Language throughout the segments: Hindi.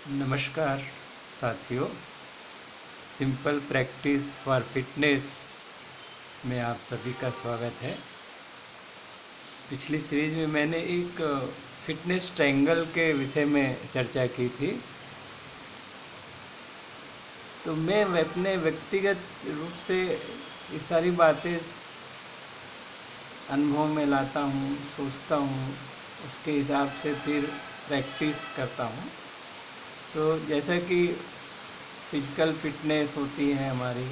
नमस्कार साथियों, सिंपल प्रैक्टिस फॉर फिटनेस में आप सभी का स्वागत है। पिछली सीरीज में मैंने एक फिटनेस ट्रायंगल के विषय में चर्चा की थी। तो मैं अपने व्यक्तिगत रूप से ये सारी बातें अनुभव में लाता हूँ, सोचता हूँ, उसके हिसाब से फिर प्रैक्टिस करता हूँ। तो जैसा कि फिजिकल फिटनेस होती है हमारी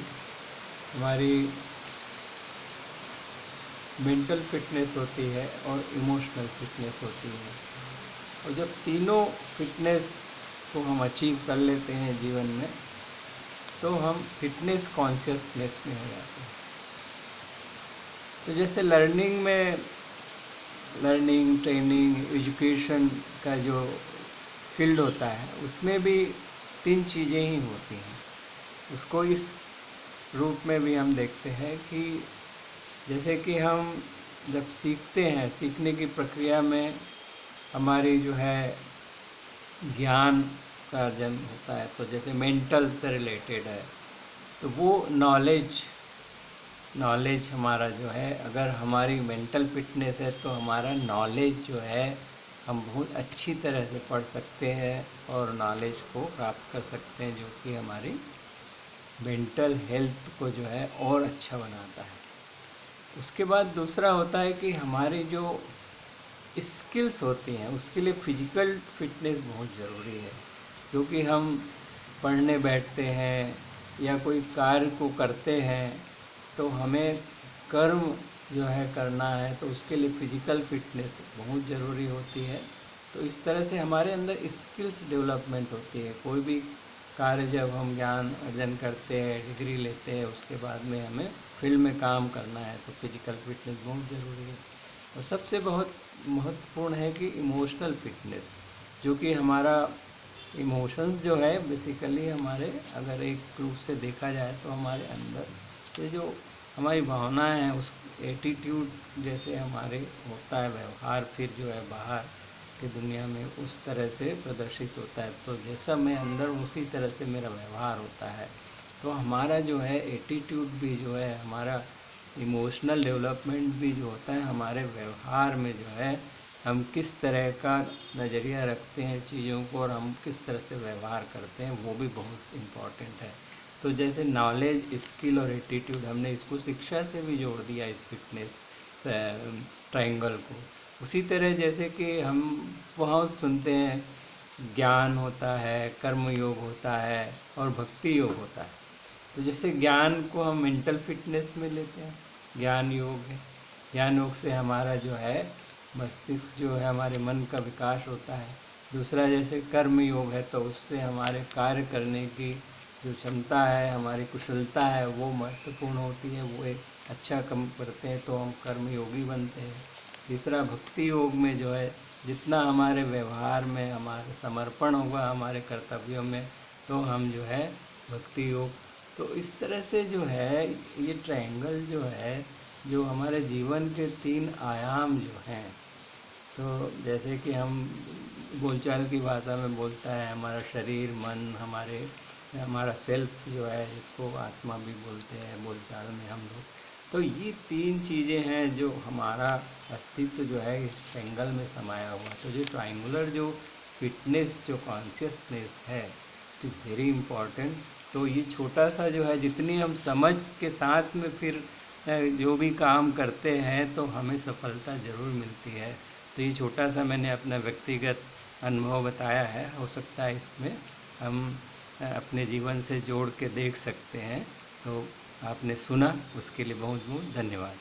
मेंटल फिटनेस होती है और इमोशनल फिटनेस होती है। और जब तीनों फिटनेस को हम अचीव कर लेते हैं जीवन में, तो हम फिटनेस कॉन्शियसनेस में हो जाते हैं। तो जैसे लर्निंग, ट्रेनिंग, एजुकेशन का जो फील्ड होता है, उसमें भी तीन चीज़ें ही होती हैं। उसको इस रूप में भी हम देखते हैं कि जैसे कि हम जब सीखते हैं, सीखने की प्रक्रिया में हमारी जो है ज्ञान का अर्जन होता है। तो जैसे मेंटल से रिलेटेड है, तो वो नॉलेज हमारा जो है, अगर हमारी मेंटल फिटनेस है तो हमारा नॉलेज जो है हम बहुत अच्छी तरह से पढ़ सकते हैं और नॉलेज को प्राप्त कर सकते हैं, जो कि हमारी मेंटल हेल्थ को जो है और अच्छा बनाता है। उसके बाद दूसरा होता है कि हमारी जो स्किल्स होती हैं, उसके लिए फिजिकल फिटनेस बहुत ज़रूरी है। क्योंकि हम पढ़ने बैठते हैं या कोई कार्य को करते हैं, तो हमें कर्म जो है करना है, तो उसके लिए फिजिकल फिटनेस बहुत ज़रूरी होती है। तो इस तरह से हमारे अंदर स्किल्स डेवलपमेंट होती है। कोई भी कार्य जब हम ज्ञान अर्जन करते हैं, डिग्री लेते हैं, उसके बाद में हमें फील्ड में काम करना है, तो फिजिकल फिटनेस बहुत ज़रूरी है। और सबसे बहुत महत्वपूर्ण है कि इमोशनल फिटनेस, जो कि हमारा इमोशंस जो है बेसिकली हमारे, अगर एक रूप से देखा जाए तो हमारे अंदर ये जो हमारी भावनाएं हैं, उस एटीट्यूड जैसे हमारे होता है व्यवहार, फिर जो है बाहर की दुनिया में उस तरह से प्रदर्शित होता है। तो जैसा मैं अंदर, उसी तरह से मेरा व्यवहार होता है। तो हमारा जो है एटीट्यूड भी जो है, हमारा इमोशनल डेवलपमेंट भी जो होता है, हमारे व्यवहार में जो है हम किस तरह का नज़रिया रखते हैं चीज़ों को और हम किस तरह से व्यवहार करते हैं, वो भी बहुत इम्पॉर्टेंट है। तो जैसे नॉलेज, स्किल और एटीट्यूड, हमने इसको शिक्षा से भी जोड़ दिया इस फिटनेस ट्रायंगल को। उसी तरह जैसे कि हम बहुत सुनते हैं, ज्ञान होता है, कर्म योग होता है और भक्ति योग होता है। तो जैसे ज्ञान को हम मेंटल फिटनेस में लेते हैं, ज्ञान योग है। ज्ञान योग से हमारा जो है मस्तिष्क जो है, हमारे मन का विकास होता है। दूसरा जैसे कर्म योग है, तो उससे हमारे कार्य करने की जो क्षमता है, हमारी कुशलता है, वो महत्वपूर्ण होती है। वो एक अच्छा काम करते हैं तो हम कर्मयोगी बनते हैं। तीसरा भक्ति योग में जो है, जितना हमारे व्यवहार में हमारा समर्पण होगा हमारे कर्तव्यों में, तो हम जो है भक्ति योग। तो इस तरह से जो है ये ट्रायंगल जो है, जो हमारे जीवन के तीन आयाम जो हैं, तो जैसे कि हम बोलचाल की भाषा में बोलता है, हमारा शरीर, मन, हमारा सेल्फ जो है, इसको आत्मा भी बोलते हैं बोलचाल में हम लोग। तो ये तीन चीज़ें हैं जो हमारा अस्तित्व जो है इस ट्रायंगल में समाया हुआ। तो जो ट्रायंगुलर जो फिटनेस, जो कॉन्शियसनेस है, इट इज़ वेरी इम्पॉर्टेंट। तो ये छोटा सा जो है, जितनी हम समझ के साथ में फिर जो भी काम करते हैं, तो हमें सफलता ज़रूर मिलती है। तो ये छोटा सा मैंने अपना व्यक्तिगत अनुभव बताया है। हो सकता है इसमें हम अपने जीवन से जोड़ के देख सकते हैं। तो आपने सुना, उसके लिए बहुत बहुत धन्यवाद।